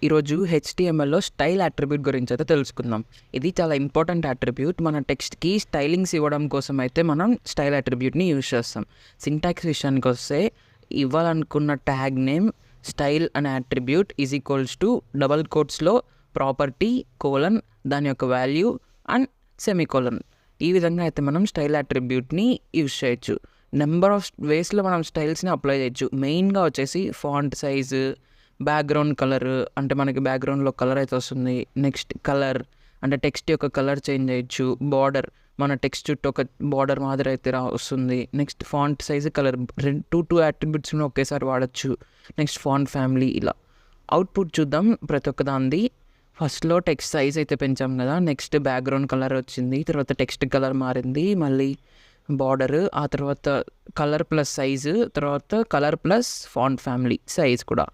ఈరోజు హెచ్టిఎంఎల్లో style attribute గురించి అయితే తెలుసుకుందాం. ఇది చాలా ఇంపార్టెంట్ అట్రిబ్యూట్. మన టెక్స్ట్కి స్టైలింగ్స్ ఇవ్వడం కోసం అయితే మనం స్టైల్ అట్రిబ్యూట్ని యూజ్ చేస్తాం. సింటాక్స్ విషయానికి వస్తే ఇవ్వాలనుకున్న ట్యాగ్ నేమ్ స్టైల్ అనే attribute is equals to double కోట్స్లో ప్రాపర్టీ కోలన్ దాని యొక్క వాల్యూ అండ్ సెమీకోలన్. ఈ విధంగా అయితే మనం స్టైల్ అట్రిబ్యూట్ని యూజ్ చేయొచ్చు. నెంబర్ ఆఫ్ వేస్లో మనం స్టైల్స్ని అప్లై చేయొచ్చు. మెయిన్గా వచ్చేసి ఫాంట్ సైజు, బ్యాక్గ్రౌండ్ కలర్ అంటే మనకి బ్యాక్గ్రౌండ్లో కలర్ అయితే వస్తుంది. నెక్స్ట్ కలర్ అంటే టెక్స్ట్ యొక్క కలర్ చేంజ్ చేయొచ్చు. బార్డర్ మన టెక్స్ట్ చుట్టూ ఒక బార్డర్ మాదిరి అయితే వస్తుంది. Next font size, colour two అట్రిబ్యూట్స్ని ఒకేసారి వాడచ్చు. Next font family. ఇలా అవుట్పుట్ చూద్దాం ప్రతి ఒక్క దానిది. ఫస్ట్లో టెక్స్ట్ సైజ్ అయితే పెంచాం కదా, నెక్స్ట్ బ్యాక్గ్రౌండ్ కలర్ వచ్చింది, తర్వాత టెక్స్ట్ కలర్ మారింది, మళ్ళీ బార్డర్, ఆ తర్వాత కలర్ ప్లస్ సైజు, తర్వాత colour plus font family size కూడా.